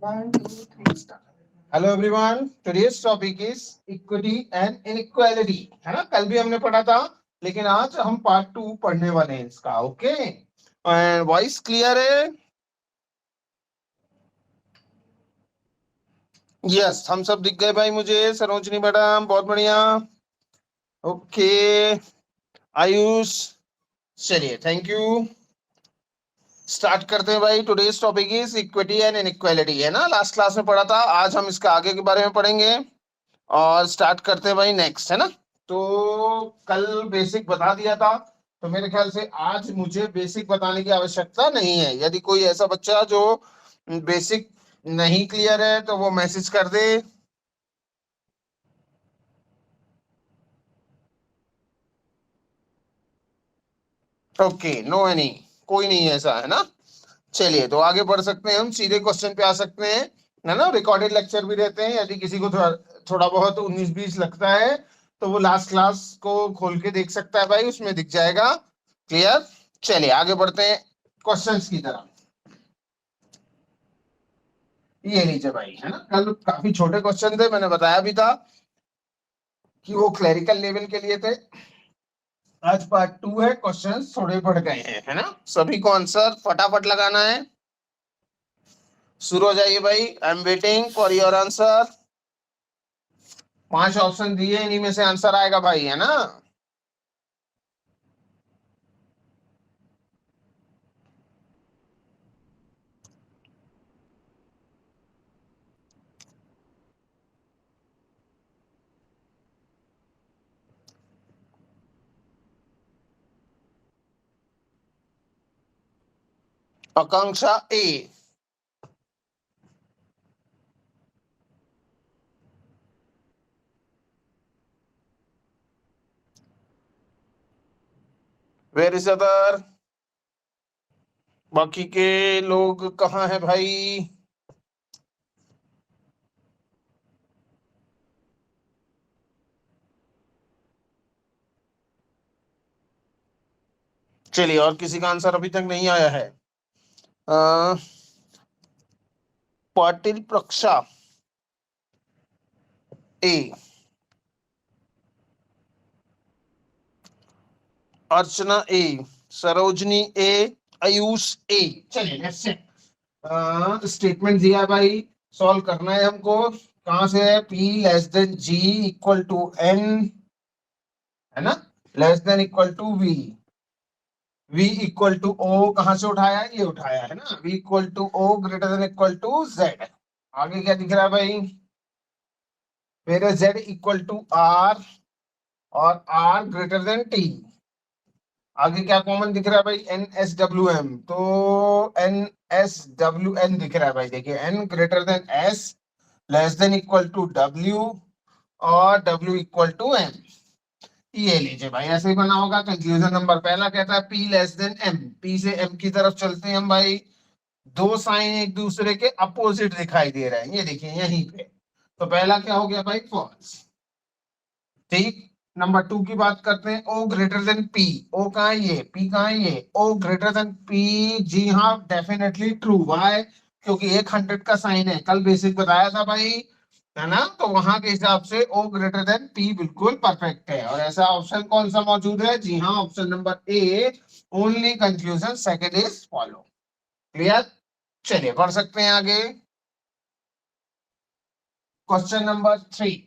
One, two, three, start. Hello everyone, today's topic is equity and inequality, है ना। कल भी हमने पढ़ा था, लेकिन आज हम पार्ट 2 पढ़ने वाले हैं इसका। ओके, वॉइस क्लियर है? यस, हम सब दिख गए भाई मुझे। सरोजनी मैडम बहुत बढ़िया। ओके आयुष, चलिए थैंक यू। स्टार्ट करते हैं भाई। Today's topic is equity and inequality, है ना। लास्ट क्लास में पढ़ा था, आज हम इसका आगे के बारे में पढ़ेंगे और स्टार्ट करते हैं भाई नेक्स्ट, है ना। तो कल बेसिक बता दिया था, तो मेरे ख्याल से आज मुझे बेसिक बताने की आवश्यकता नहीं है। यदि कोई ऐसा बच्चा जो बेसिक नहीं क्लियर है तो वो मैसेज कर दे। ओके, नो एनी, कोई नहीं ऐसा, है ना। चलिए तो आगे बढ़ सकते हैं, हम सीधे क्वेश्चन पे आ सकते हैं, है ना। रिकॉर्डेड लेक्चर भी रहते हैं, यदि किसी को थोड़ा बहुत 19-20 लगता है तो वो लास्ट क्लास को खोल के देख सकता है भाई, उसमें दिख जाएगा। क्लियर। चलिए आगे बढ़ते हैं क्वेश्चंस की तरफ। ये लीजिए भाई, है ना। कल काफी छोटे क्वेश्चन थे, मैंने बताया भी था कि वो क्लरिकल लेवल के लिए थे। आज पार्ट 2 है, क्वेश्चंस थोड़े बढ़ गए हैं, है ना। सभी को आंसर फटाफट लगाना है। शुरू हो जाइए भाई, I am waiting for your answer. 5 option दिए, इन्हीं में से आंसर आएगा भाई, है ना। Akanksha A. Where is other? बाकी के लोग कहाँ है भाई? चलिए, और किसी का आंसर अभी तक नहीं आया है? पाटिल प्रक्षा ए, अर्चना ए, सरोजनी ए, आयुष ए। चलिए लेट्स चेक। स्टेटमेंट दिया है भाई, सॉल्व करना है हमको। कहां से है? P less than G equal to N, है ना, less than equal to V। V equal to O कहां से उठाया? ये उठाया है ना। V equal to O greater than equal to Z। आगे क्या दिख रहा है भाई? फिर Z इक्वल टू R और R ग्रेटर देन T। आगे क्या कॉमन दिख रहा है भाई? NSWM। तो NSWN दिख रहा है भाई, देखिए N greater than S, less than equal to W और W इक्वल टू M। ये लीजिए भाई, ऐसे ही बना होगा। कंक्लूजन नंबर पहला कहता है P less than M। P से M की तरफ चलते हैं हम भाई। दो साइन एक दूसरे के अपोजिट दिखाई दे रहे हैं, ये देखिए यहीं पे। तो पहला क्या हो गया भाई? फॉल्स। ठीक। नंबर 2 की बात करते हैं, O greater than P। O कहाँ है? ये P कहाँ है? ये O ग्रेटर देन P। जी हाँ, डेफिनेटली ट्रू। वाई? क्योंकि एक 100 का साइन है, कल बेसिक बताया था भाई, है ना। तो वहां के हिसाब से O ग्रेटर देन P बिल्कुल परफेक्ट है। और ऐसा ऑप्शन कौन सा मौजूद है? जी हाँ, option number A. Only conclusion second is follow. Clear. चलिए बढ़ सकते हैं आगे। Question number 3।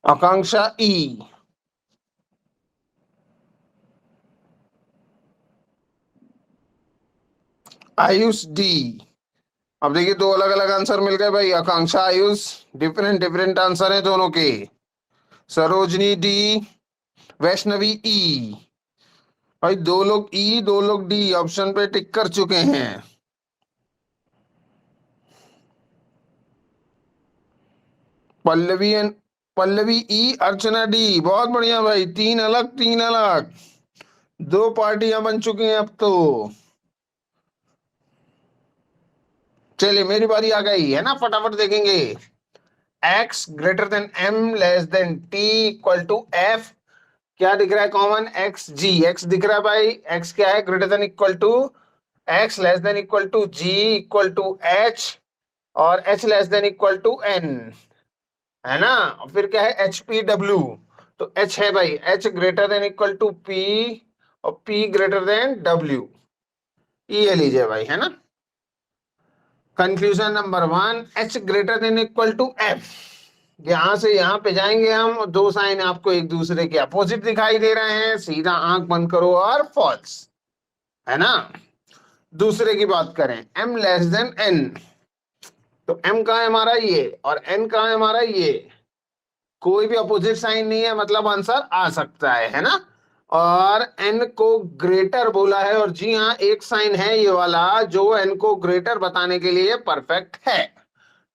आकांक्षा ई। आयुष डी। अब देखिए दो अलग अलग आंसर मिल गए भाई, आकांक्षा आयुष, डिफरेंट डिफरेंट आंसर है दोनों के। सरोजनी डी, वैष्णवी ई। भाई दो लोग ई दो लोग डी ऑप्शन पे टिक कर चुके हैं। पल्लवी पल्लवी ई, अर्चना डी, बहुत बढ़िया भाई, तीन अलग तीन अलग, दो पार्टियां बन चुकी हैं अब तो। चलिए मेरी बारी आ गई है ना, फटाफट देखेंगे। x greater than m less than t equal to f, क्या दिख रहा है कॉमन, एक्स जी, एक्स दिख रहा है भाई, एक्स क्या है, greater than equal to X, less than equal to G, equal to H, और H less than equal to N, है ना। और फिर क्या है, एच पी डब्ल्यू, तो एच है भाई, H greater than equal to P, और पी ग्रेटर देन डब्ल्यू, ये लीजिए भाई, है ना। Confusion number one, H greater than equal to F, यहां से यहां पे जाएंगे हम, दो साइन आपको एक दूसरे के अपोजिट दिखाई दे रहे हैं, सीधा आंख बंद करो और फॉल्स, है ना। दूसरे की बात करें, m लेस देन n, तो m कहाँ है हमारा ये, और n कहाँ है हमारा ये, कोई भी अपोजिट साइन नहीं है, मतलब आंसर आ सकता है ना। और n को ग्रेटर बोला है, और जी हाँ एक साइन है ये वाला जो n को ग्रेटर बताने के लिए परफेक्ट है,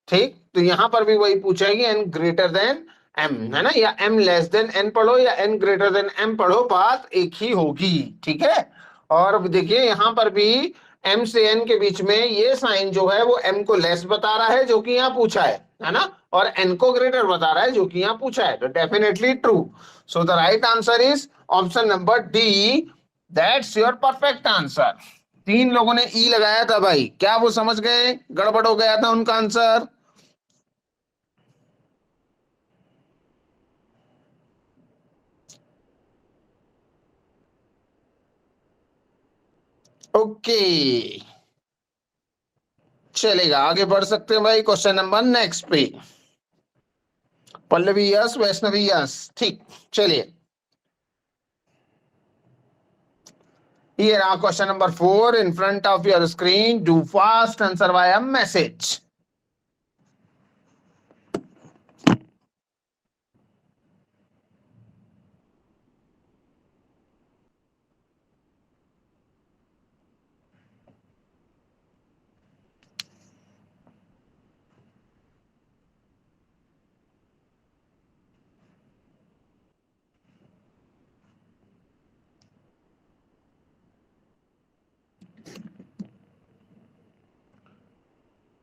ठीक। तो यहां पर भी वही पूछा है कि n ग्रेटर देन m, है ना, या m लेस देन n पढ़ो या n ग्रेटर देन m पढ़ो, बात एक ही होगी, ठीक है। और अब देखिए यहां पर भी m से n के बीच में ये साइन जो है वो m को लेस बता रहा है जो कि यहाँ पूछा है ना, और n को ग्रेटर बता रहा है जो कि यहाँ पूछा है, तो definitely true. So the right answer is option number D, that's your perfect answer. तीन लोगों ने ई लगाया था भाई, क्या वो समझ गए, गड़बड़ हो गया था उनका आंसर। ओके, चलेगा, आगे बढ़ सकते हैं भाई, क्वेश्चन नंबर नेक्स्ट पे। पल्लवी यस, वैष्णवी यस, ठीक। चलिए, here are question number 4 in front of your screen, do fast answer via message।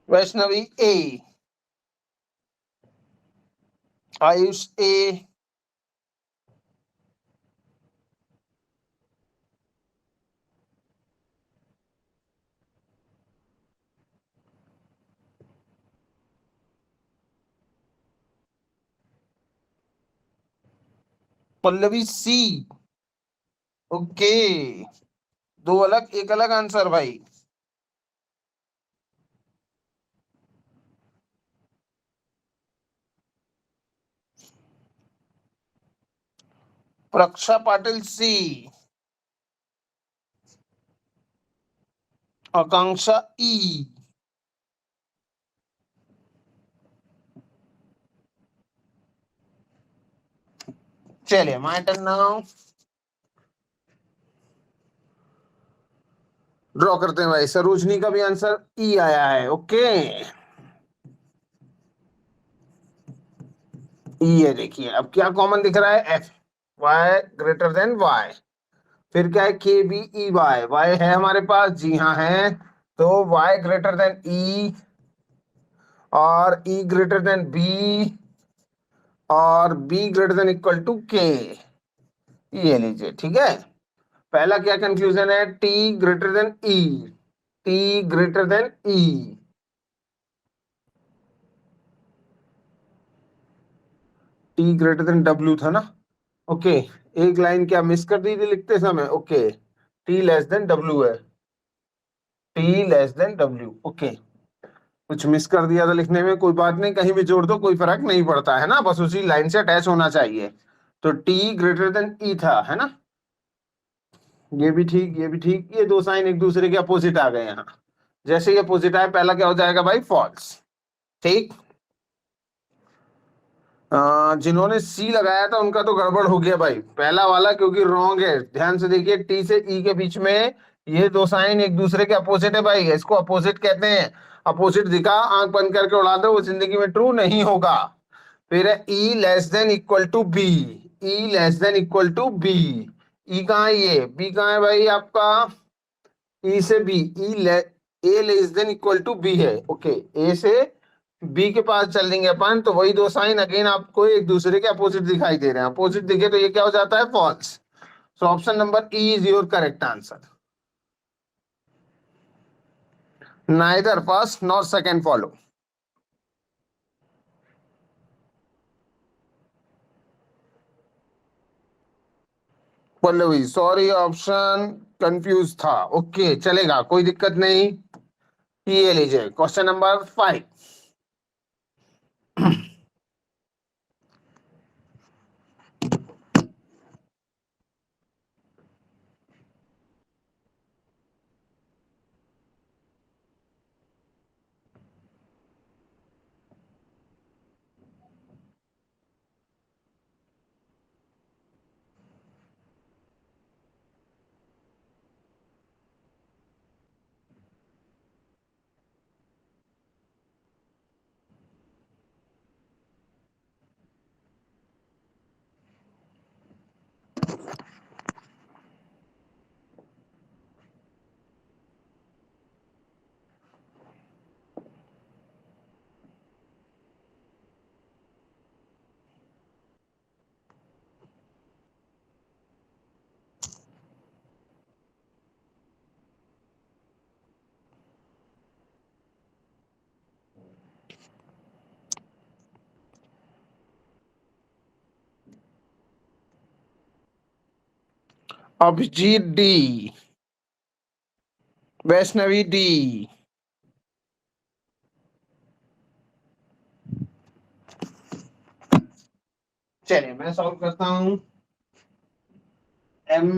Vaishnavi A, Ayush A, Pallavi C. Okay, दो अलग एक अलग आंसर भाई। प्रक्षा पाटिल सी, आकांक्षा ई। चलिए माय टर्न नाउ, ड्रॉ करते हैं भाई। सरोजनी का भी आंसर ई आया है, ओके, ई है। देखिए अब क्या कॉमन दिख रहा है, F, Y greater than Y, फिर क्या है, के बी ई वाई, वाई है हमारे पास, जी हाँ है, तो वाई ग्रेटर देन ई, और ई ग्रेटर देन बी, और B greater than equal to K, ये लीजिए, ठीक है। पहला क्या कंफ्यूजन है, T greater than E, T greater than E, T greater than W था ना, ओके। एक लाइन क्या मिस कर दी थी लिखते समय, okay, T less than W है, T less than W, okay. कुछ मिस कर दिया था लिखने में, कोई बात नहीं, कहीं भी जोड़ दो कोई फर्क नहीं पड़ता, है ना, बस उसी लाइन से अटैच होना चाहिए। तो टी ग्रेटर देन ई था, है ना, ये भी ठीक ये भी ठीक, ये दो साइन एक दूसरे के अपोजिट आ गए यहाँ। जैसे ये अपोजिट आए पहला क्या हो जाएगा भाई, फॉल्स। ठीक। जिन्होंने सी लगाया था उनका तो गड़बड़ हो गया भाई, पहला वाला क्योंकि रॉन्ग है। ध्यान से देखिए, टी से ई के बीच में ये दो साइन एक दूसरे के अपोजिट है भाई, इसको अपोजिट कहते हैं। अपोजिट दिखा, आंख बंद करके उड़ा दो, वो जिंदगी में ट्रू नहीं होगा। फिर है E less than equal to B, E less than equal to B. E कहाँ है, ये बी कहाँ है भाई आपका, ई से B, A less than equal to B है। ओके, ए से बी के पास चल देंगे अपन, तो वही दो साइन अगेन आपको एक दूसरे के अपोजिट दिखाई दे रहे हैं। अपोजिट दिखे तो ये क्या हो जाता है, false. So option number E is your correct answer. Neither first nor second follow. Pallavi sorry, option confuse था। ओके चलेगा, कोई दिक्कत नहीं। ये लीजिए question number 5। Abhijeet D, Vaishnavi D. चलिए मैं सॉल्व करता हूं। M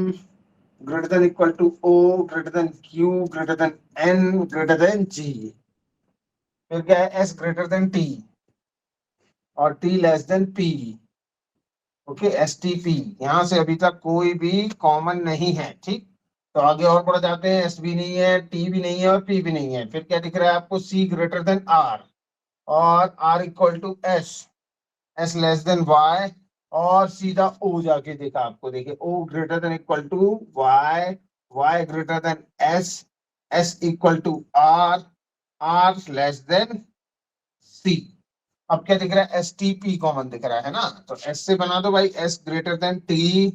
greater than equal to O greater than Q greater than N greater than G. फिर क्या है, एस ग्रेटर देन टी और T less than P. Okay, S T P. यहां से अभी तक कोई भी कॉमन नहीं है। ठीक, तो आगे और बढ़ जाते हैं। एस भी नहीं है, टी भी नहीं है और पी भी नहीं है। फिर क्या दिख रहा है आपको, सी ग्रेटर देन आर और R equal to S, S less than Y और सीधा ओ जाके देखा आपको। देखिए O greater than equal to Y, Y greater than S, S equal to R, R less than C. अब क्या दिख रहा है, एस टी पी कॉमन दिख रहा है ना, तो एस से बना दो भाई, एस ग्रेटर देन टी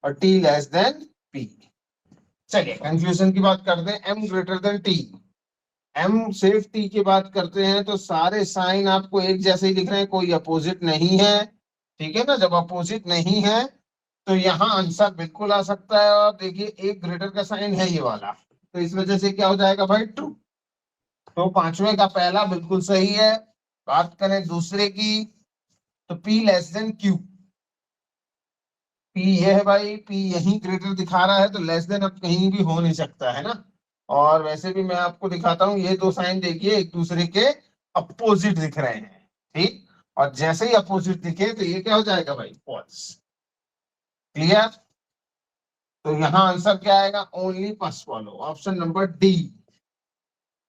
और टी लेस देन पी। चलिए कंक्लूजन की बात करते हैं, M greater than T. M सिर्फ टी की बात करते हैं तो सारे साइन आपको एक जैसे ही दिख रहे हैं, कोई अपोजिट नहीं है। ठीक है ना, जब अपोजिट नहीं है तो यहाँ आंसर बिल्कुल आ सकता है। और देखिए एक ग्रेटर का साइन है ये वाला, तो इस वजह से क्या हो जाएगा भाई, ट्रू। तो पांचवे का पहला बिल्कुल सही है। बात करें दूसरे की, तो P less than Q। P ये है भाई, P यही ग्रेटर दिखा रहा है, तो लेस देन अब कहीं भी हो नहीं सकता है ना। और वैसे भी मैं आपको दिखाता हूँ, ये दो साइन देखिए एक दूसरे के अपोजिट दिख रहे हैं। ठीक, और जैसे ही अपोजिट दिखे तो ये क्या हो जाएगा भाई, फॉल्स। क्लियर। तो यहाँ आंसर क्या आएगा, only first follow, option number D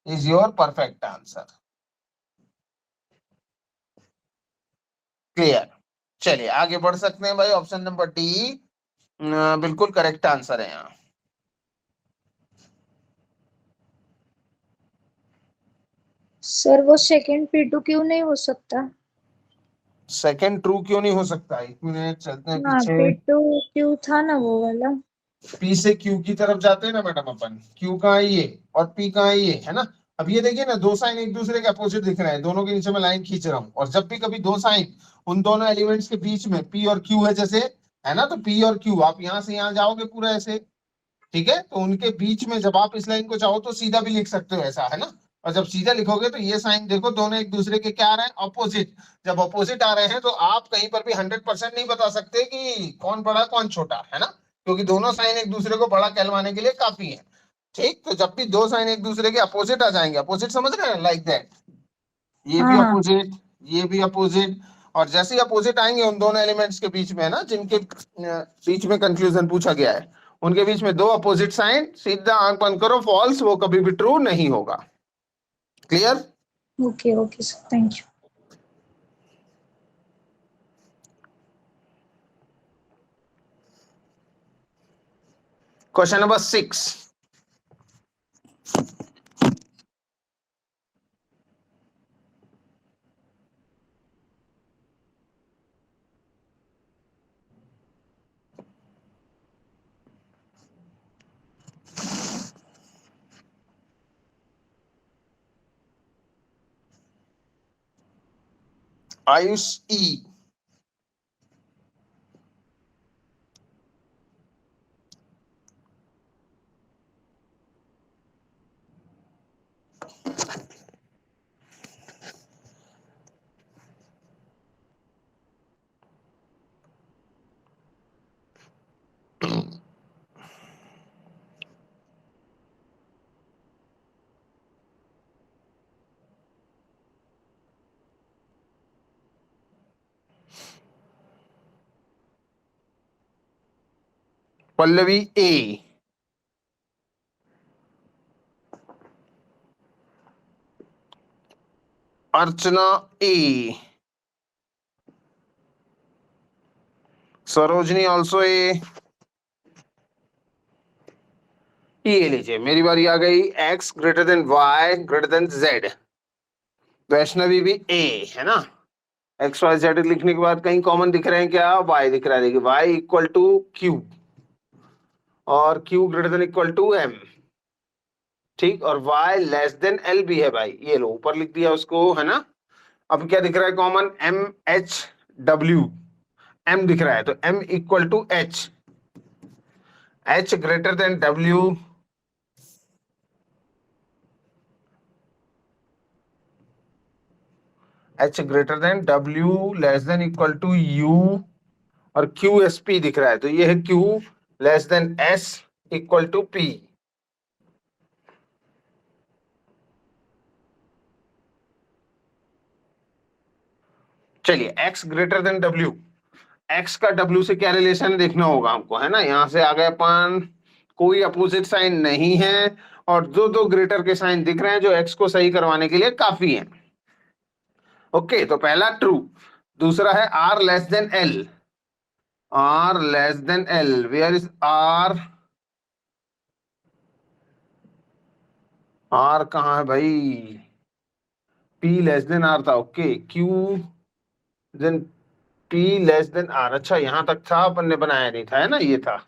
is your perfect answer. Clear. चलिए आगे बढ़ सकते हैं भाई, ऑप्शन नंबर डी बिल्कुल करेक्ट आंसर है यहाँ। सर वो सेकंड P2 क्यों नहीं हो सकता? सेकंड ट्रू क्यों नहीं हो सकता, एक मिनट चलते हैं हाँ, पीछे। P2 क्यों था ना वो वाला। पी से क्यू की तरफ जाते हैं ना मैडम अपन, क्यू कहाँ है ये और पी कहाँ है ये, है ना। अब ये देखिए ना, दो साइन एक दूसरे के अपोजिट दिख रहे हैं, दोनों के नीचे मैं लाइन खींच रहा हूँ। और जब भी कभी दो साइन उन दोनों एलिमेंट्स के बीच में पी और क्यू है जैसे, है ना, तो पी और क्यू आप यहाँ से यहाँ जाओगे पूरा ऐसे। ठीक है, तो उनके बीच में जब आप इस लाइन को चाहो तो सीधा भी लिख सकते हो, ऐसा है ना। और जब सीधा लिखोगे तो ये साइन देखो, दोनों एक दूसरे के क्या आ रहे हैं, अपोजिट। जब अपोजिट आ रहे हैं तो आप कहीं पर भी 100% नहीं बता सकते कि कौन बड़ा कौन छोटा, है ना, क्योंकि दोनों साइन एक दूसरे को बड़ा कहलवाने के लिए काफी है। ठीक, तो जब भी दो साइन एक दूसरे के अपोजिट आ जाएंगे, अपोजिट समझ रहे हैं, लाइक दैट, ये भी हाँ अपोजिट, ये भी अपोजिट, और जैसे ही अपोजिट आएंगे उन दोनों एलिमेंट्स के बीच में ना, जिनके बीच में कंक्लूजन पूछा गया है, उनके बीच में दो अपोजिट साइन, सीधा आंख बंद करो, फॉल्स, वो कभी भी ट्रू नहीं होगा। Clear? Okay okay sir, thank you. Question number 6, Ayush E, Pallavi A, Archana A, Sarojini also a. ये लीजिए, मेरी बारी आ गई, x greater then y greater than z, Vaishnavi भी a है ना। एक्स वाई जेड लिखने के बाद कहीं कॉमन दिख रहे हैं क्या? y दिख रहा है, देखिए y इक्वल टू q, और q greater than equal to m, ठीक, और y लेस देन l भी है भाई, ये लो ऊपर लिख दिया उसको, है ना। अब क्या दिख रहा है common? m h w, m दिख रहा है, तो m equal to h, h greater than w, h greater than w less than equal to u, और क्यू एस पी दिख रहा है, तो ये है Q less than S equal to P. चलिए x greater than w, x का w से क्या रिलेशन देखना होगा हमको, है ना। यहां से आ गए अपन, कोई अपोजिट साइन नहीं है, और दो दो ग्रेटर के साइन दिख रहे हैं जो x को सही करवाने के लिए काफी है। ओके, तो पहला ट्रू, दूसरा है r less than l, r less than l, where is r, r कहाँ है भाई, p लेस देन r था, okay, q than p less than r, अच्छा यहां तक था, अपन ने बनाया नहीं था, है ना, ये था।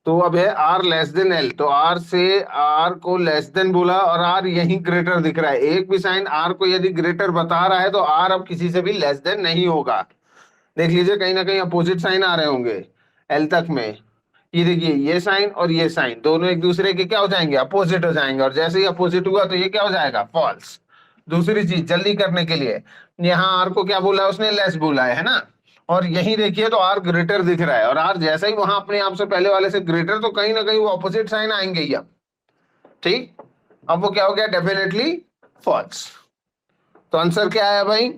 तो अब है r लेस देन l, तो r से r को लेस देन बोला, और r यही ग्रेटर दिख रहा है, एक भी साइन r को यदि ग्रेटर बता रहा है तो r अब किसी से भी लेस देन नहीं होगा। देख लीजिए कहीं ना कहीं अपोजिट साइन आ रहे होंगे l तक में, ये देखिए, ये साइन और ये साइन दोनों एक दूसरे के क्या हो जाएंगे? अपोजिट हो जाएंगे, और जैसे ही अपोजिट हुआ तो ये क्या हो जाएगा? फॉल्स। दूसरी चीज जल्दी करने के लिए, यहाँ आर को क्या बोला है उसने? लेस बोला है ना, और यही देखिए तो आर ग्रेटर दिख रहा है, और आर जैसा ही वहां अपने आप से पहले वाले से ग्रेटर, तो कहीं ना कहीं वो अपोजिट साइन आएंगे ही अब, ठीक। अब वो क्या हो गया? Definitely false. तो आंसर क्या आया भाई?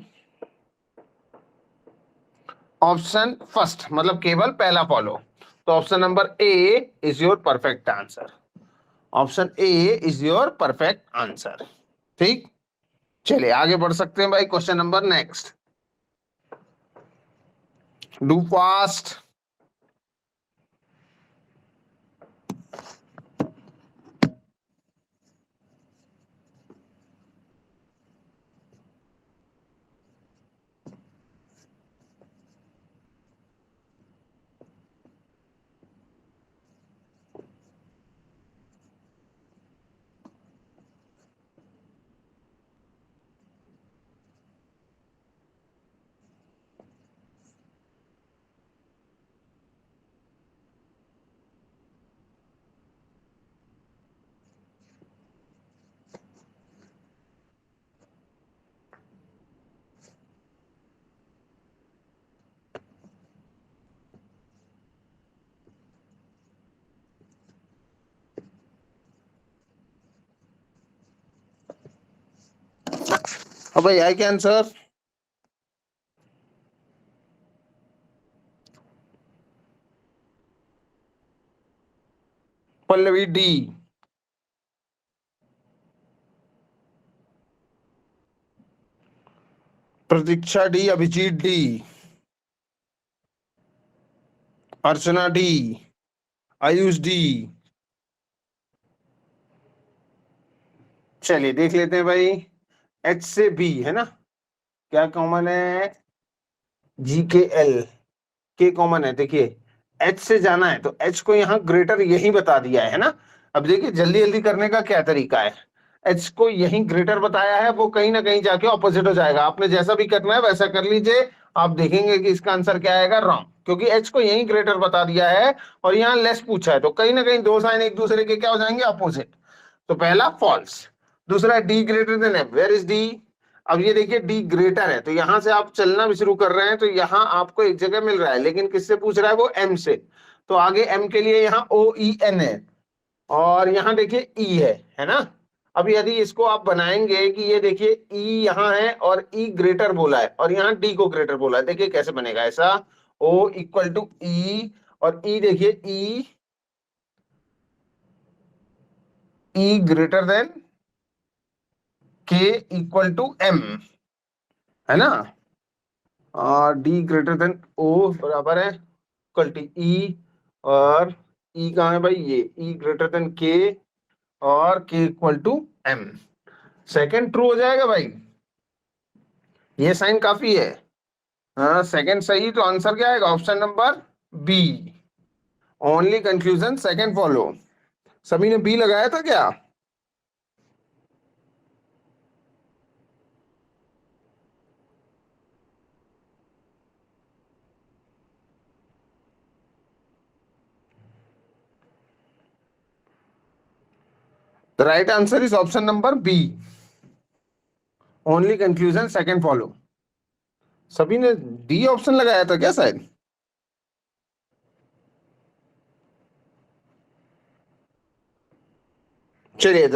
ऑप्शन फर्स्ट, मतलब केवल पहला फॉलो। तो option number A is your perfect answer, option A is your perfect answer, ठीक। चलिए आगे बढ़ सकते हैं भाई, question number next, do fast. अब भाई आई क्या आंसर? पल्लवी डी, प्रतीक्षा D, Abhijit D, Archana D, Ayush D. चलिए देख लेते हैं भाई, एच से बी है ना, क्या कॉमन है? जी के एल, के कॉमन है। देखिए एच से जाना है तो एच को यहाँ ग्रेटर यही बता दिया है ना। अब देखिए जल्दी जल्दी करने का क्या तरीका है, एच को यही ग्रेटर बताया है, वो कहीं ना कहीं जाके ऑपोजिट हो जाएगा। आपने जैसा भी करना है वैसा कर लीजिए, आप देखेंगे कि इसका आंसर क्या आएगा, रॉन्ग, क्योंकि एच को यही ग्रेटर बता दिया है और यहाँ लेस पूछा है, तो कहीं ना कहीं दो साइन एक दूसरे के क्या हो जाएंगे, अपोजिट। तो पहला फॉल्स। दूसरा D greater than M, where is D? अब ये देखिए डी ग्रेटर है तो यहां से आप चलना भी शुरू कर रहे हैं तो यहां आपको एक जगह मिल रहा है, लेकिन किससे पूछ रहा है, वो एम से। तो आगे एम के लिए यहाँ ओ ई एन है और यहाँ देखिए ई है ना। अब यदि इसको आप बनाएंगे कि ये देखिए ई यहाँ है और ई ग्रेटर बोला है और यहाँ डी को ग्रेटर बोला है, देखिए कैसे बनेगा ऐसा, ओ इक्वल टू ई और ई देखिए ई ग्रेटर देन के इक्वल टू एम, है ना। और डी ग्रेटर देन ओ बराबर है इक्वल टू ई, और ई कहाँ है भाई, ये ई ग्रेटर देन के और K equal to M. Second true हो जाएगा भाई, ये साइन काफी है। हाँ सेकेंड सही, तो आंसर क्या आएगा, option number B, only conclusion second follow. सभी ने बी लगाया था क्या? The right answer is option number B, only conclusion second follow. सभी ने डी ऑप्शन लगाया था क्या शायद? चलिए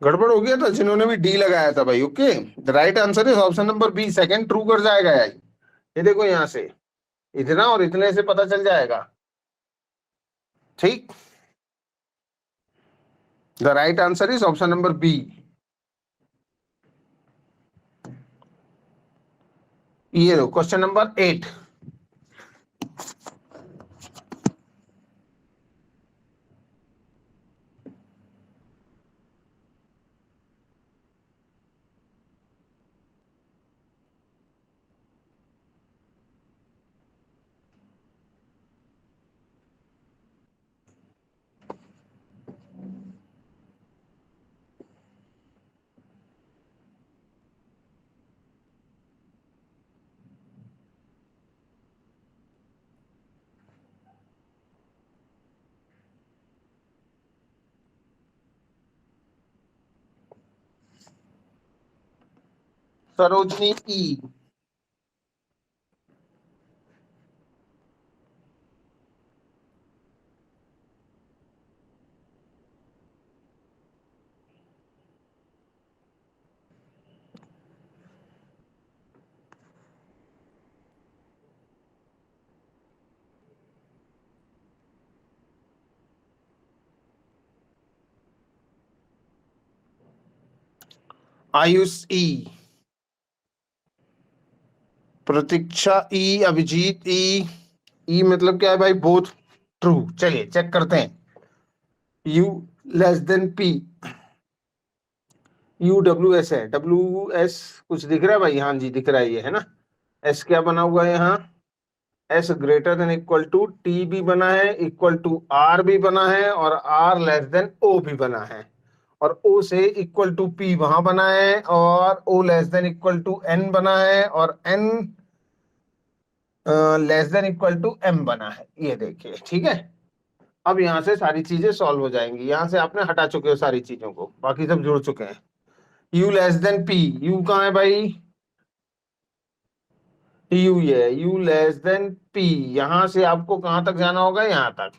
गड़बड़ हो गया था जिन्होंने भी डी लगाया था भाई। Okay, the right answer is option number B, second true कर जाएगा यार। ये देखो यहां से इतना और इतने से पता चल जाएगा, ठीक। The right answer is option number B. ये लो question number 8। Sarojini E, Ayush E, Pratiksha E, Abhijeet E. E मतलब क्या है भाई, बोथ ट्रू। चलिए चेक करते हैं, you less than P, U W S है, डब्ल्यू एस कुछ दिख रहा है भाई, हाँ जी दिख रहा है, ये है ना। एस क्या बना हुआ है यहाँ, S greater than equal to T भी बना है, इक्वल टू आर भी बना है और आर लेस देन ओ भी बना है, और ओ से इक्वल टू पी वहां बना है, और O less than equal to N बना है, और N less than equal to M बना है। ये देखिए ठीक है। अब यहाँ से सारी चीजें सॉल्व हो जाएंगी, यहाँ से आपने हटा चुके हो सारी चीजों को, बाकी सब जुड़ चुके हैं। You less than P, you कहाँ है भाई, यू ये यू लेस देन पी, यहां से आपको कहां तक जाना होगा, यहां तक।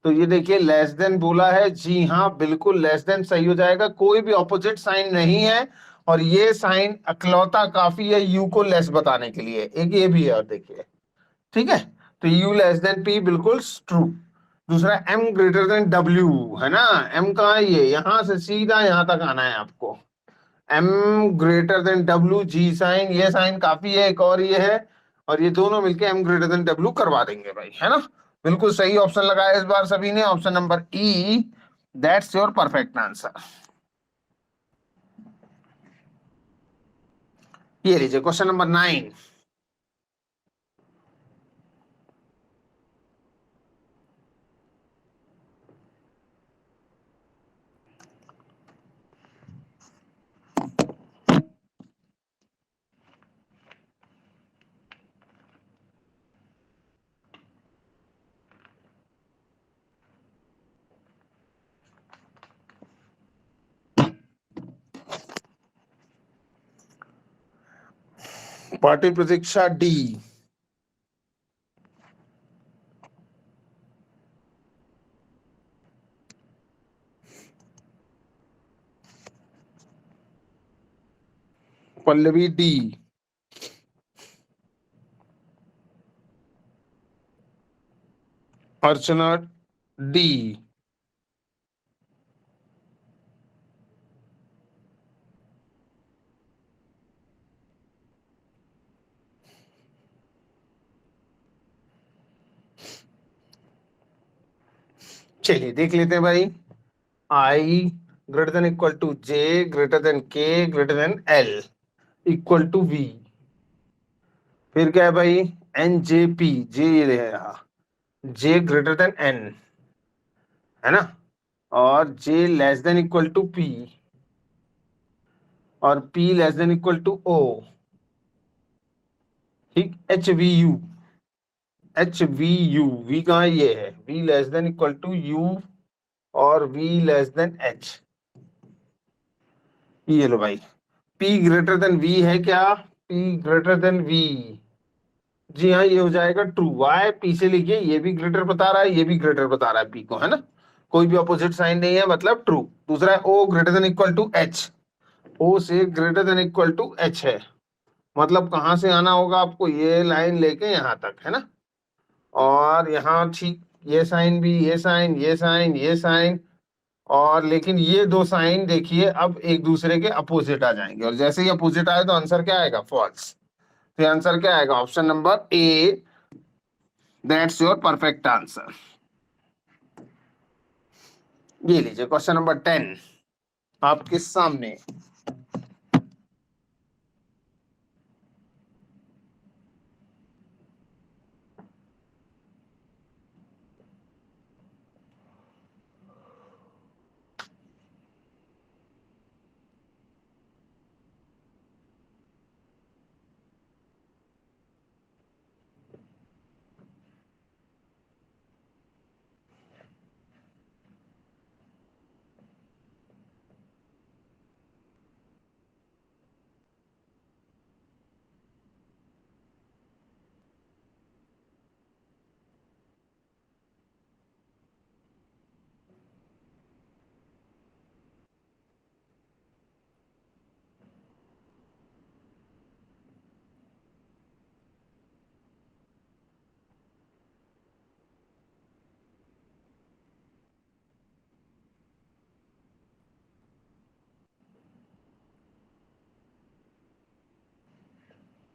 तो ये देखिए लेस देन बोला है, जी हाँ बिल्कुल लेस देन सही हो जाएगा, कोई भी ऑपोजिट साइन नहीं है। और ये साइन अकलौता काफी है यू को लेस बताने के लिए, एक ये भी है और देखिए, ठीक है। तो यू लेस देन पी बिल्कुल ट्रू। दूसरा एम ग्रेटर देन डब्ल्यू, है ना, एम कहाँ है, ये यहां से सीधा यहां तक आना है आपको। एम ग्रेटर देन डब्ल्यू, जी साइन, ये साइन काफी है, एक और ये है, और ये दोनों मिलके एम ग्रेटर देन डब्ल्यू करवा देंगे भाई, है ना। बिल्कुल सही ऑप्शन लगाया इस बार सभी ने, option number E, that's your perfect answer. ये लीजिए क्वेश्चन नंबर 9। पार्टी Pratiksha D. Pallavi D. Archana D. चलिए देख लेते हैं भाई। I greater than equal to J greater than K greater than L equal to V. फिर क्या है भाई, एन जे पी, जे ये रहा, जे ग्रेटर देन एन, है ना, और J less than equal to P, और P less than equal to O, ठीक, H V U, H V U, V कहाँ है? ये है, V less than equal to U, और वी लेस देन एच। ये लो भाई, पी ग्रेटर देन वी है क्या, पी ग्रेटर देन वी, जी हाँ ये हो जाएगा ट्रू। वाई, पी से लिखिए, ये भी ग्रेटर बता रहा है, ये भी ग्रेटर बता रहा है पी को, है ना, कोई भी अपोजिट साइन नहीं है, मतलब ट्रू। दूसरा है O greater than equal to H, O से greater than equal to H है, मतलब कहाँ से आना होगा आपको, ये लाइन लेके यहाँ तक, है ना, और यहाँ ठीक ये साइन भी, ये साइन, ये साइन, ये साइन, और लेकिन ये दो साइन देखिए अब एक दूसरे के अपोजिट आ जाएंगे, और जैसे ही अपोजिट आए तो आंसर क्या आएगा, फॉल्स। तो आंसर क्या आएगा, option number A, that's your perfect answer. ये लीजिए क्वेश्चन नंबर 10 आपके सामने।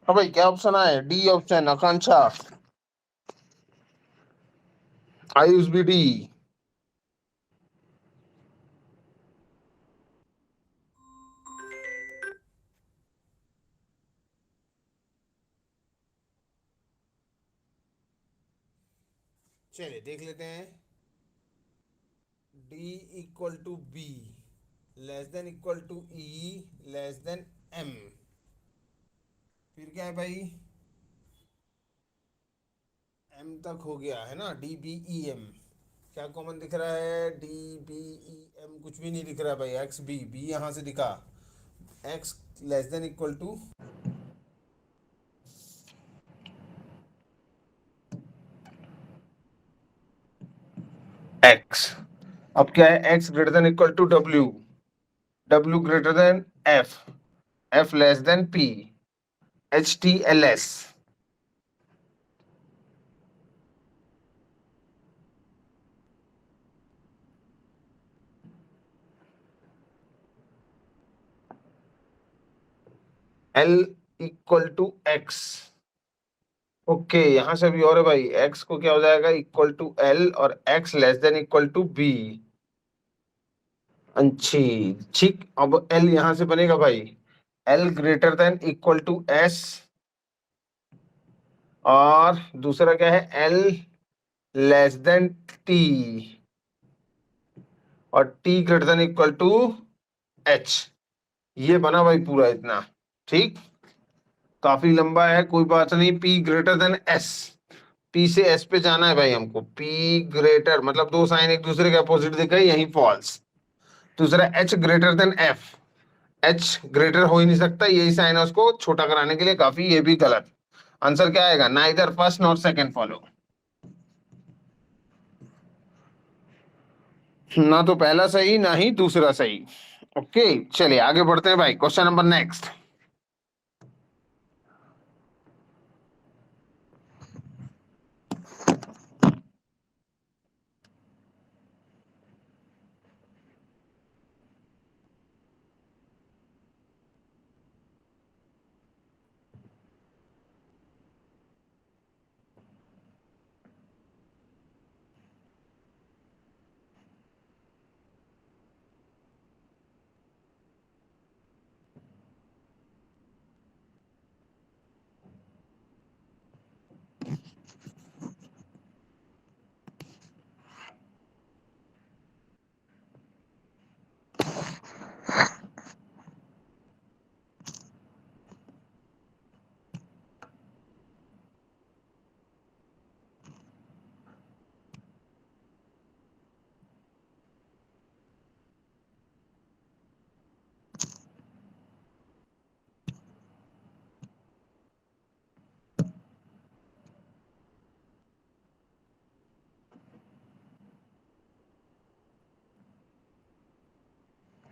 अब भाई क्या ऑप्शन आए, डी ऑप्शन, आकांक्षा, आयुष भी डी। चलिए देख लेते हैं, D equal to B, less than equal to E, less than M, फिर क्या है भाई, एम तक हो गया है ना, डी बी ई एम, क्या कॉमन दिख रहा है, डी बी ई एम, कुछ भी नहीं दिख रहा है भाई, एक्स बी, बी यहां से दिखा, X less than equal to X. अब क्या है, X greater than equal to W, W greater than F, F less than P, H T L S. L equal to X. Okay, यहां से भी और है भाई, एक्स को क्या हो जाएगा, इक्वल टू एल, और X less than equal to B. अच्छी, ठीक। अब एल यहां से बनेगा भाई, L greater than equal to S, और दूसरा क्या है, एल लेस देन टी, और T greater than equal to H. ये बना भाई पूरा इतना। ठीक, काफी लंबा है, कोई बात नहीं। P greater than S, P से एस पे जाना है भाई हमको। पी ग्रेटर मतलब दो साइन एक दूसरे के अपोजिट दिख गए, यही फॉल्स। दूसरा H greater than F, H greater हो ही नहीं सकता, यही साइन है उसको छोटा कराने के लिए काफी, ये भी गलत। आंसर क्या आएगा, neither first not second follow, ना तो पहला सही ना ही दूसरा सही। ओके, चलिए आगे बढ़ते हैं भाई, क्वेश्चन नंबर नेक्स्ट।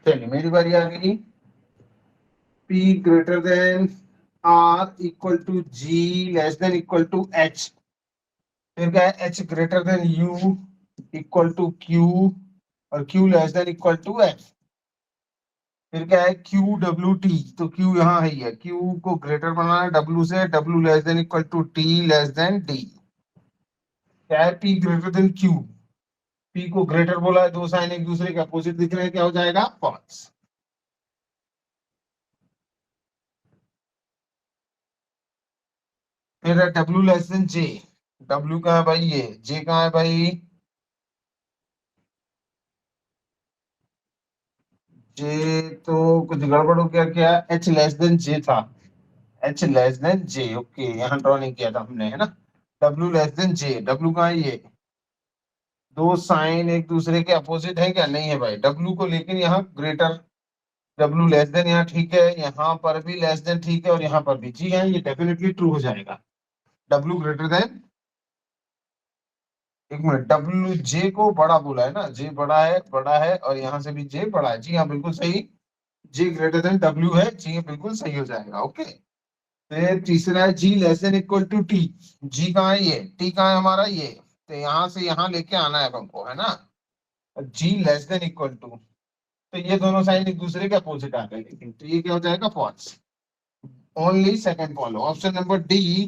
चलिए मेरी बारी आ गई। P greater than R equal to G less than equal to H। फिर क्या है, H greater than U equal to Q, और Q less than equal to F। फिर क्या है, Q W T, तो Q यहाँ है ही है, Q को ग्रेटर बनाना है W से, W less than equal to T less than D। क्या है, P greater than Q, P को ग्रेटर बोला है, दो साइन एक दूसरे के अपोजिट दिख रहे हैं, क्या हो जाएगा, फॉल्स। फिर है W less then J, W कहाँ है भाई, ये J कहाँ है भाई, जे तो कुछ गड़बड़ हो गया क्या, एच लेस देन जे था, एच लेस देन जे। ओके, यहाँ ड्रॉ नहीं किया था हमने, है ना। डब्ल्यू लेस देन जे, डब्ल्यू कहाँ है, ये दो साइन एक दूसरे के अपोजिट है क्या, नहीं है भाई, डब्ल्यू को लेकिन यहाँ ग्रेटर, डब्ल्यू लेस देन यहाँ ठीक है, यहाँ पर भी लेस देन ठीक है, और यहाँ पर भी, जी हाँ, ये डेफिनेटली ट्रू हो जाएगा। डब्ल्यू ग्रेटर देन, एक मिनट, डब्ल्यू जे को बड़ा बोला है ना, जे बड़ा है, बड़ा है, और यहाँ से भी जे बड़ा है, जी हाँ बिल्कुल सही। जी ग्रेटर देन डब्ल्यू है, जी बिल्कुल सही हो जाएगा। ओके, फिर तीसरा है G less than equal to T. G कहाँ है, ये टी कहाँ है हमारा, ये तो यहाँ से यहाँ लेके आना है हमको, है ना। जी लेस देन इक्वल टू, तो ये दोनों साइन एक दूसरे के अपोजिट आ गए, लेकिन तो ये क्या हो जाएगा, false. Only second follow, option number D,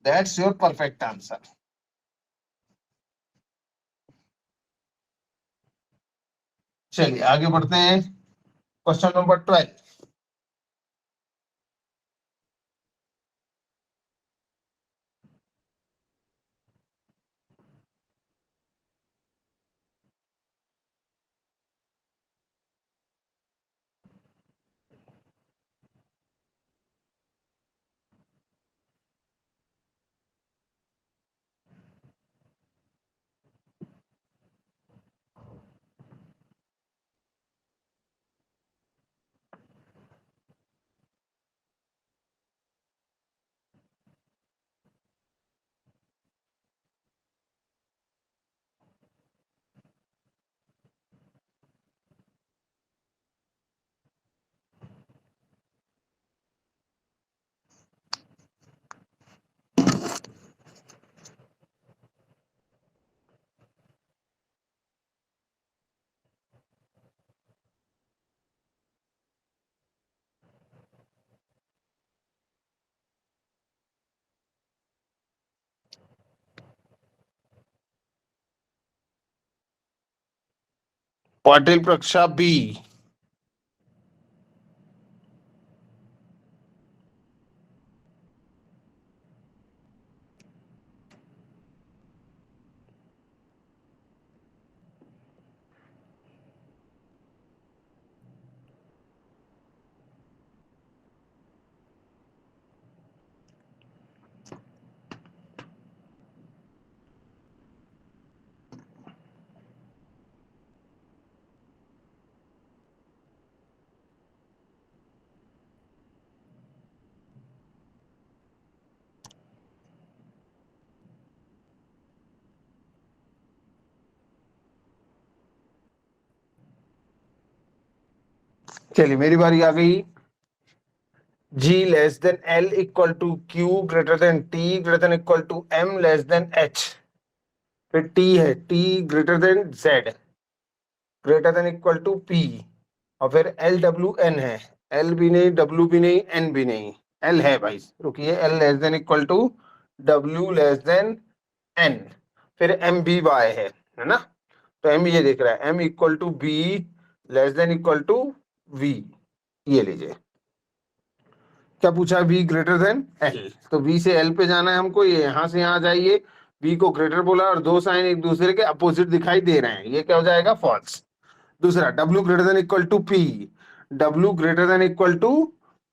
that's your perfect answer. चलिए आगे बढ़ते हैं, question number 12। Patil Praksha B. चलिए मेरी बारी आ गई। G less than L equal to Q greater than T greater than equal to M less than H। फिर T है T greater than Z greater than equal to P। और फिर L W N है, L भी नहीं W भी नहीं N भी नहीं, L है भाई, रुकिए, L less than equal to W less than N। फिर M B Y है ना, तो M ये देख रहा है M equal to B less than equal to V। ये लीजिए, क्या पूछा है, V ग्रेटर देन L, तो V से L पे जाना है हमको, ये यहां से यहां जाइए, V को ग्रेटर बोला और दो साइन एक दूसरे के अपोजिट दिखाई दे रहे हैं, ये क्या हो जाएगा, फॉल्स। दूसरा W greater than equal to P, W greater than equal to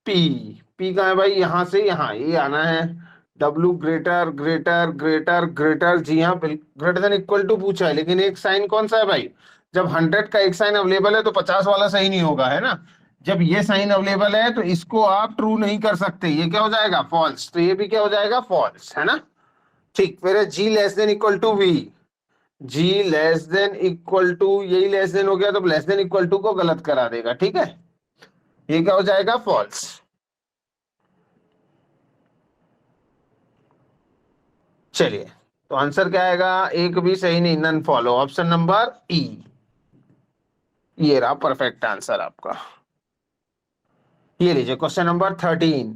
P, P कहाँ है भाई, यहां से यहां ये आना है, W greater greater greater greater, जी हाँ ग्रेटर देन इक्वल टू पूछा है, लेकिन एक साइन कौन सा है भाई, जब 100 का एक साइन अवेलेबल है तो 50 वाला सही नहीं होगा, है ना, जब ये साइन अवेलेबल है तो इसको आप ट्रू नहीं कर सकते, ये क्या हो जाएगा, फॉल्स, तो ये भी क्या हो जाएगा, फॉल्स, है ना। ठीक, फिर है G less than equal to V, G less than equal to, यही लेस देन हो गया तो लेस देन इक्वल टू को गलत करा देगा, ठीक है, ये क्या हो जाएगा, फॉल्स। चलिए, तो आंसर क्या आएगा, एक भी सही नहीं, none follow, option number E, ये रहा परफेक्ट आंसर आपका। ये लीजिए question number 13।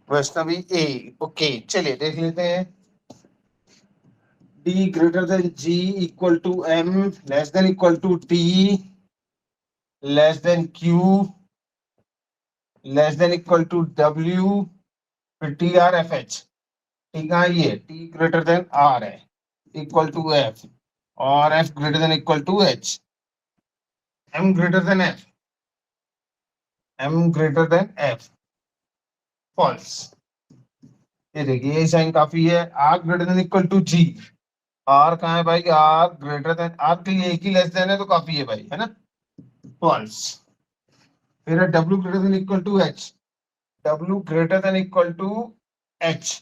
Vaishnavi A, okay, चलिए देख लेते हैं। D greater than G equal to M less than equal to T less than Q less than equal to W, फिर T R F H, ठीक है, ये T greater than R है, equal to F, और F greater than equal to H, M greater than F, M greater than F, false। ये देखिए ये sign काफी है, R greater than equal to G, R कहाँ है भाई, R greater than, R के लिए एक ही लेस देन है तो काफी है भाई, है ना, false। फिर है W greater than equal to H, W greater than equal to H,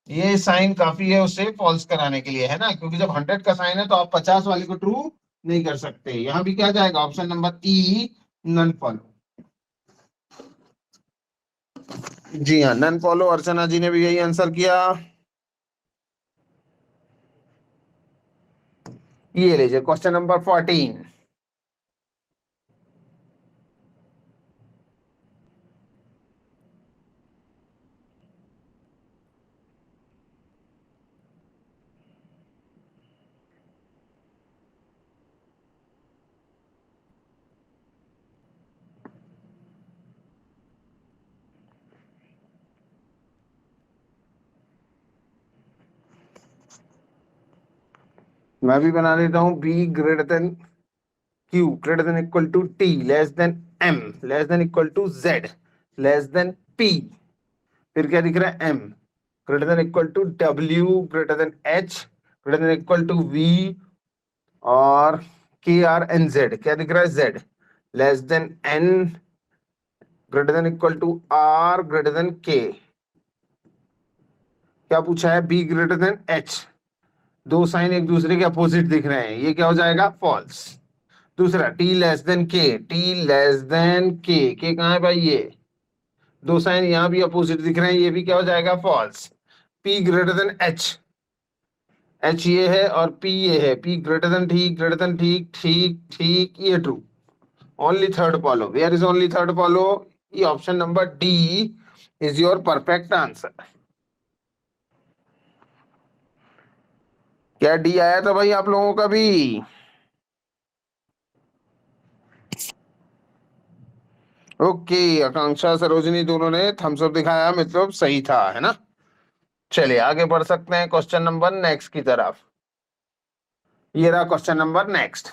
ये साइन काफी है उससे फॉल्स कराने के लिए, है ना, क्योंकि जब 100 का साइन है तो आप 50 वाले को ट्रू नहीं कर सकते, यहां भी क्या जाएगा, option number E, none follow. जी हाँ, नन फॉलो, अर्चना जी ने भी यही आंसर किया। ये लीजिए क्वेश्चन नंबर 14। मैं भी बना देता हूँ b greater than q greater than equal to t less than m less than equal to z less than p। फिर क्या दिख रहा है m greater than equal to w greater than h greater than equal to v और k r n z क्या दिख रहा है z less than n greater than equal to r greater than k। क्या पूछा है b ग्रेटर देन h। दो sign एक दूसरे के अपोजिट दिख रहे हैं, ये क्या हो जाएगा फॉल्स। दूसरा t less then k t less then k कहाँ है भाई, ये दो साइन यहाँ भी अपोजिट दिख रहे हैं, ये भी क्या हो जाएगा false. p greater than h h ये है और p ये है, p ग्रेटर देन ठीक ग्रेटर देन ठीक ठीक ठीक, ये true. Only third follow, where is only third follow, ये option number D is your perfect answer. क्या डी आया था भाई आप लोगों का भी? ओके, आकांक्षा सरोजनी दोनों ने थम्स अप दिखाया, मतलब सही था, है ना। चलिए आगे बढ़ सकते हैं क्वेश्चन नंबर नेक्स्ट की तरफ। ये रहा क्वेश्चन नंबर नेक्स्ट।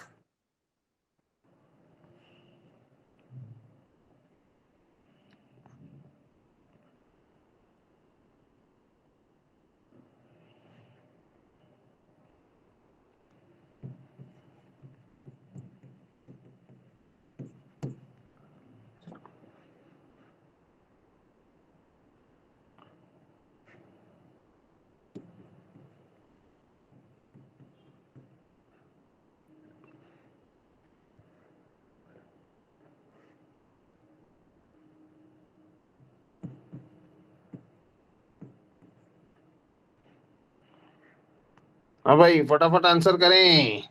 हाँ भाई फटाफट आंसर करें।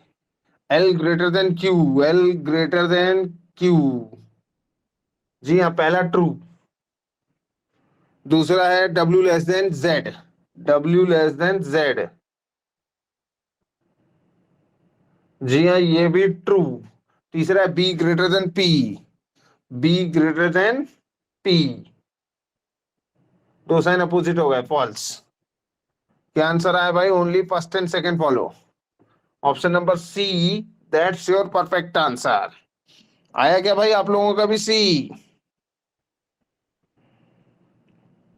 L greater than Q, L greater than Q, जी हाँ पहला ट्रू। दूसरा है W less than Z, W less than Z, जी हाँ ये भी ट्रू। तीसरा है B greater than P, B greater than P, दो साइन अपोजिट हो गए फॉल्स। क्या आंसर आया भाई, only first and second follow, option number C, that's your perfect answer. आया क्या भाई आप लोगों का भी सी?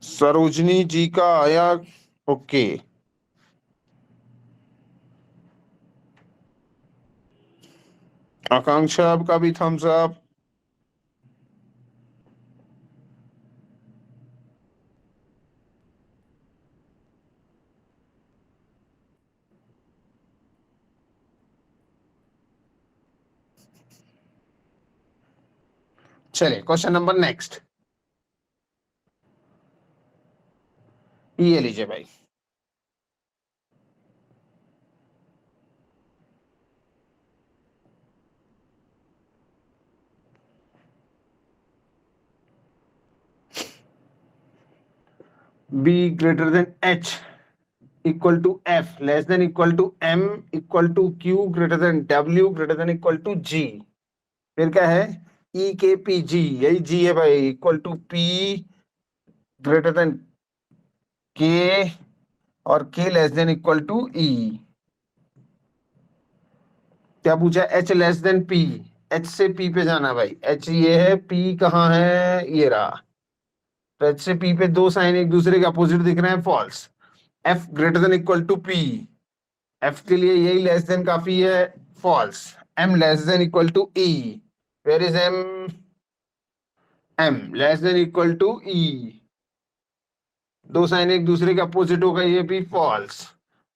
सरोजनी जी का आया, ओके। आकांक्षा का भी थम्स अप। चलिए क्वेश्चन नंबर नेक्स्ट, ये लीजिए भाई। b greater than h equal to f less than equal to m equal to q greater than w greater than equal to g। फिर क्या है, e के p g, यही g है भाई, equal to p greater than k और k less than equal to e। क्या पूछा, h less than p, h से p पे जाना भाई, h ये है, p कहाँ है, ये रहा। तो h से p पे दो साइन एक दूसरे के अपोजिट दिख रहे हैं false. f greater than equal to p, f के लिए यही लेस देन काफी है false. m less than equal to e, where is m, m less than equal to e, दो साइन एक दूसरे के अपोजिट होगा, ये भी false.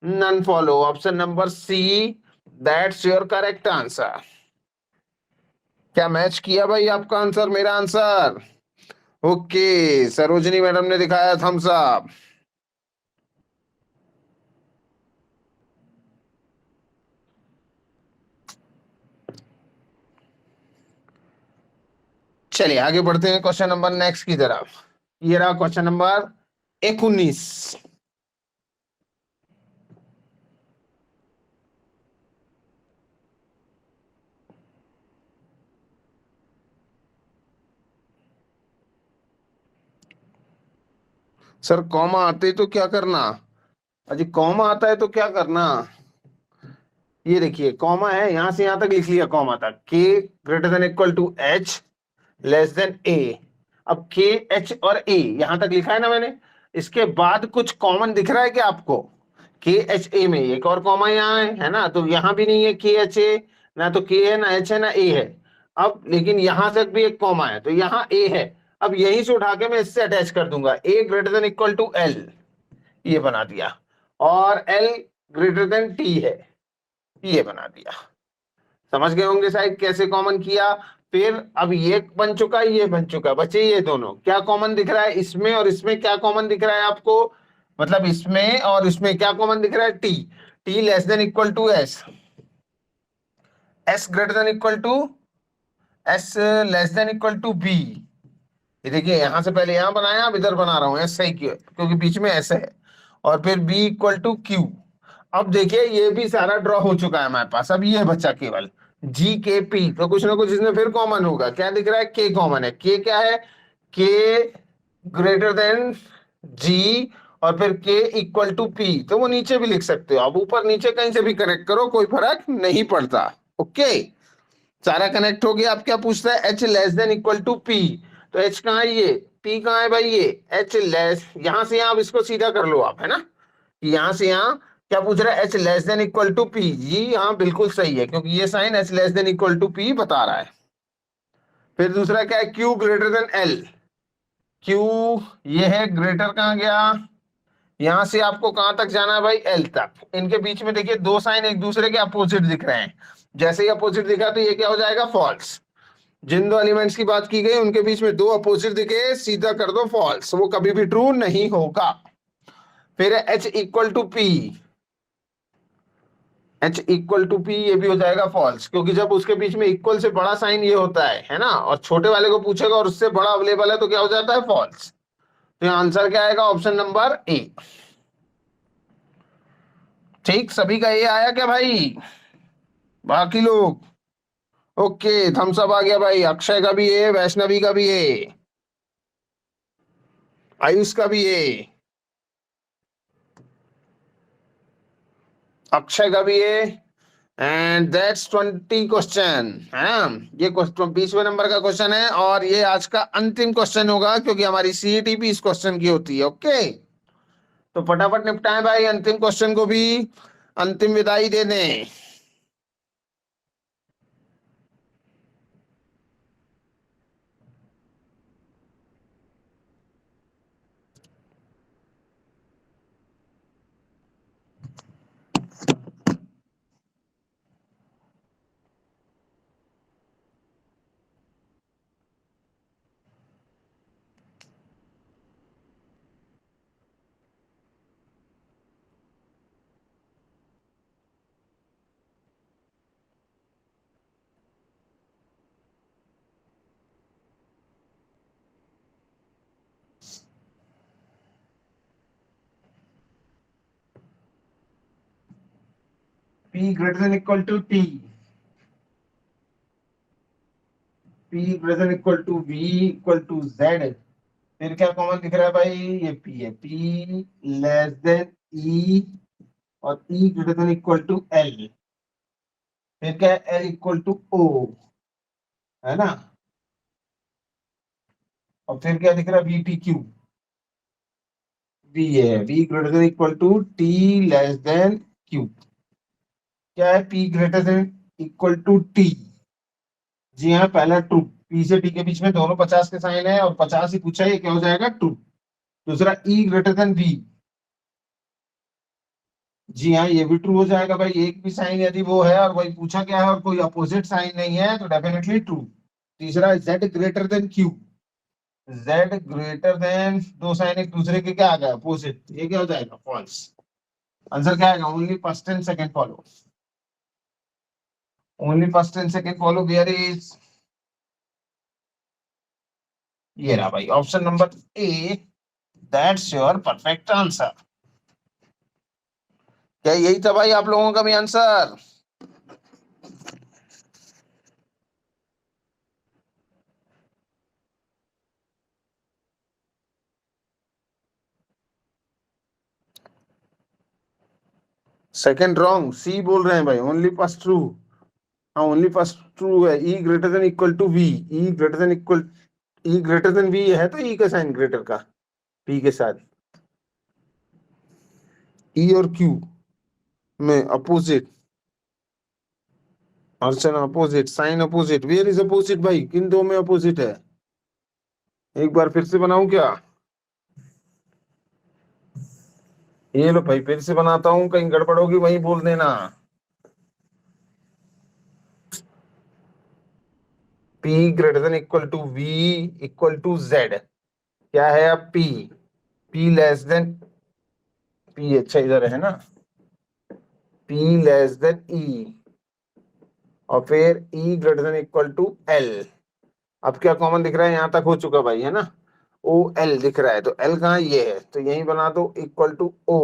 None follow, option number C, that's your correct answer. क्या मैच किया भाई आपका आंसर मेरा आंसर? ओके, सरोजनी मैडम ने दिखाया थम्स अप। चलिए आगे बढ़ते हैं क्वेश्चन नंबर नेक्स्ट की तरफ। ये रहा क्वेश्चन नंबर 19। सर कॉमा आते तो क्या करना? अजी कॉमा आता है तो क्या करना? ये देखिए कॉमा है, यहां से यहां तक लिख लिया कॉमा तक, K greater than equal to H less than A. अब के एच और ए यहां तक लिखा है ना मैंने, इसके बाद कुछ कॉमन दिख रहा है क्या आपको? के एच ए में एक और कॉमा यहाँ है ना, तो यहाँ भी नहीं है के एच ए, ना तो के है ना एच है ना ए है। अब लेकिन यहां तक भी एक कॉमा है, तो यहाँ ए है। अब यहीं से उठा के मैं इससे अटैच कर दूंगा, A greater than equal to L, ये बना दिया। और एल ग्रेटर देन टी है, ये बना दिया। समझ गए होंगे शायद कैसे कॉमन किया। फिर अब ये बन चुका, ये बन चुका, बचे ये दोनों। क्या कॉमन दिख रहा है इसमें और इसमें? क्या कॉमन दिख रहा है आपको? मतलब इसमें और इसमें क्या कॉमन दिख रहा है? T. T less than equal to S, S greater than equal to, S less than equal to B. ये देखिए यहां से पहले यहां बनाया, अब इधर बना रहा हूं एस सही क्यों, क्योंकि बीच में एस है। और फिर बी इक्वल टू क्यू। अब देखिए ये भी सारा ड्रॉ हो चुका है हमारे पास, अब ये बचा केवल जी के पी। तो कुछ ना कुछ इसमें फिर कॉमन होगा। क्या दिख रहा है? के कॉमन है। के क्या है? के ग्रेटर देन जी, और फिर के इक्वल टू पी। तो वो नीचे भी लिख सकते हो, अब ऊपर नीचे कहीं से भी कनेक्ट करो, कोई फर्क नहीं पड़ता। ओके, सारा कनेक्ट हो गया। अब क्या पूछता है? H less than equal to P. तो एच कहाँ है? ये। पी कहाँ है भाई? ये। एच लेस, यहां से यहां, अब इसको सीधा कर लो आप, है ना। यहां से यहां क्या पूछ रहा है? H less than equal to P. जी हाँ बिल्कुल सही है, क्योंकि ये sign H less than equal to P बता रहा है। फिर दूसरा क्या है? Q greater than L. Q, ये है ग्रेटर, कहाँ गया? यहां से आपको कहां तक जाना है भाई? एल तक। इनके बीच में देखिए दो साइन एक दूसरे के अपोजिट दिख रहे हैं। जैसे ही अपोजिट दिखा तो ये क्या हो जाएगा? फॉल्स। जिन दो एलिमेंट्स की बात की गई उनके बीच में दो अपोजिट दिखे, सीधा कर दो फॉल्स, वो कभी भी ट्रू नहीं होगा। फिर H equal to P. H equal to P, ये भी हो जाएगा फॉल्स, क्योंकि जब उसके बीच में इक्वल से बड़ा साइन ये होता है ना, और छोटे वाले को पूछेगा और उससे बड़ा अवेलेबल है तो क्या हो जाता है? फॉल्स। तो आंसर क्या आएगा? ऑप्शन नंबर ए। ठीक, सभी का ए आया क्या भाई? बाकी लोग? ओके, थम्स अप आ गया भाई। अक्षय का भी ए, वैष्णवी का भी ए, आयुष का भी ए, अक्षय का भी ए। एंड दैट्स 20 क्वेश्चन है। ये 20वें नंबर का क्वेश्चन है, और ये आज का अंतिम क्वेश्चन होगा, क्योंकि हमारी सीईटी भी इस क्वेश्चन की होती है। ओके, तो फटाफट निपटाएं भाई अंतिम क्वेश्चन को भी, अंतिम विदाई दे दें। P greater than equal to T, P greater than equal to V equal to Z। फिर क्या कॉमन दिख रहा है भाई? ये P है। P लेस देन E, और E greater than equal to L। फिर क्या है? L इक्वल टू O, है ना। और फिर क्या दिख रहा है? V T Q। V है, V greater than equal to T less than Q। क्या है? P greater than equal to T। जी हाँ, पहला ट्रू। P से T के बीच में दोनों 50 के साइन है, और 50 ही पूछा है, ये क्या हो जाएगा? ट्रू। दूसरा E ग्रेटर देन V। जी हाँ, ये भी ट्रू हो जाएगा भाई। एक भी साइन यदि वो है और वही पूछा क्या है और कोई अपोजिट साइन नहीं है तो डेफिनेटली ट्रू। तीसरा Z greater than Q। Z greater then, दो साइन एक दूसरे के क्या आ गया? अपोजिट, ये क्या हो जाएगा? फॉल्स। आंसर क्या आएगा? Only first and second follow, only first and second follow, where is, ये रहा भाई option number A. That's your perfect answer. क्या यही था भाई आप लोगों का भी आंसर? सेकंड रॉन्ग, सी बोल रहे हैं भाई, ओनली फर्स्ट ट्रू। हाँ ओनली फर्स्ट ट्रू है, E greater than equal to V, E greater than equal, E greater than V है तो ई का साइन ग्रेटर का पी के साथ, ई और क्यू में opposite, Archana opposite, sign opposite, where is opposite भाई, किन दो में अपोजिट है? एक बार फिर से बनाऊं क्या? ये लो भाई फिर से बनाता हूं, कहीं गड़बड़ होगी वहीं बोल देना। P greater than equal to V equal to Z, क्या है अब P, P less than P, अच्छा इधर है ना, P लेस देन E, और फिर E greater than equal to L। अब क्या कॉमन दिख रहा है, यहां तक हो चुका भाई है ना, O L दिख रहा है, तो L कहाँ, ये है तो यही बना दो इक्वल टू O,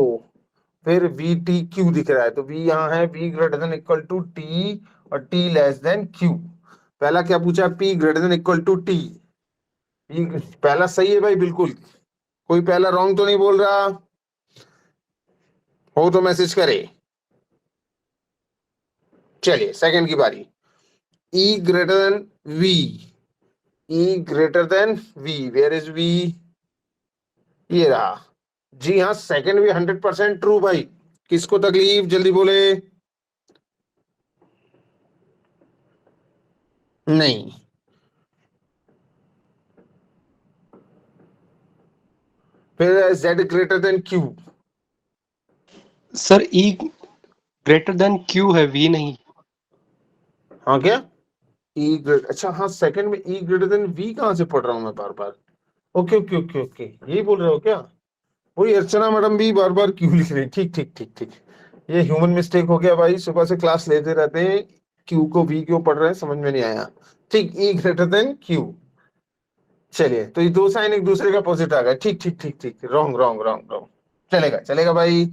फिर वी टी क्यू दिख रहा है तो V यहाँ है, V greater than equal to T और T लेस देन Q। पहला क्या पूछा, P greater than equal to T, पहला सही है भाई बिल्कुल, कोई पहला रॉन्ग तो नहीं बोल रहा हो तो मैसेज करे। चलिए सेकंड की बारी, E greater than V, E greater than V, is इज V, ये रहा। जी हाँ सेकंड भी 100% ट्रू भाई, किसको तकलीफ, जल्दी बोले। नहीं, फिर Z greater than Q, sir E greater than Q है, वी नहीं। हाँ क्या, E ग्रेटर, अच्छा हाँ सेकंड में E ग्रेटर देन V कहाँ से पढ़ रहा हूँ मैं बार बार, ओके ओके ओके ओके, यही बोल रहे हो क्या? वही अर्चना मैडम भी बार बार क्यू लिख रही है, ठीक ठीक ठीक ठीक, ये ह्यूमन मिस्टेक हो गया भाई, सुबह से क्लास लेते रहते हैं, क्यू को वी क्यों पढ़ रहे हैं समझ में नहीं आया। ठीक, ई ग्रेटर देन क्यू, चलिए तो ये दो साइन एक दूसरे का अपोजिट आ गए, ठीक ठीक ठीक ठीक, रॉन्ग रॉन्ग रॉन्ग रॉन्ग, चलेगा चलेगा भाई,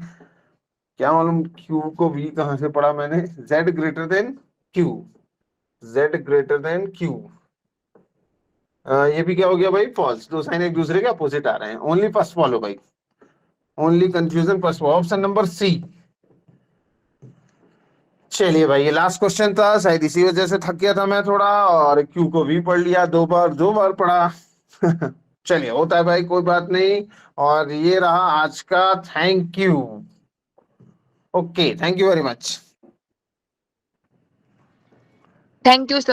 क्या मालूम क्यू को वी कहां से पढ़ा मैंने, Z greater than Q, Z greater than Q, ये भी क्या हो गया भाई, फॉल्स, दो साइन एक दूसरे के अपोजिट आ रहे हैं, ओनली फर्स्ट फॉलो भाई, only confusion first, option number C. चलिए भाई ये लास्ट क्वेश्चन था, शायद इसी वजह से थक गया था मैं थोड़ा, और क्यू को भी पढ़ लिया, दो बार पढ़ा। चलिए होता है भाई, कोई बात नहीं, और ये रहा आज का, thank you, okay thank you very much. Thank you sir.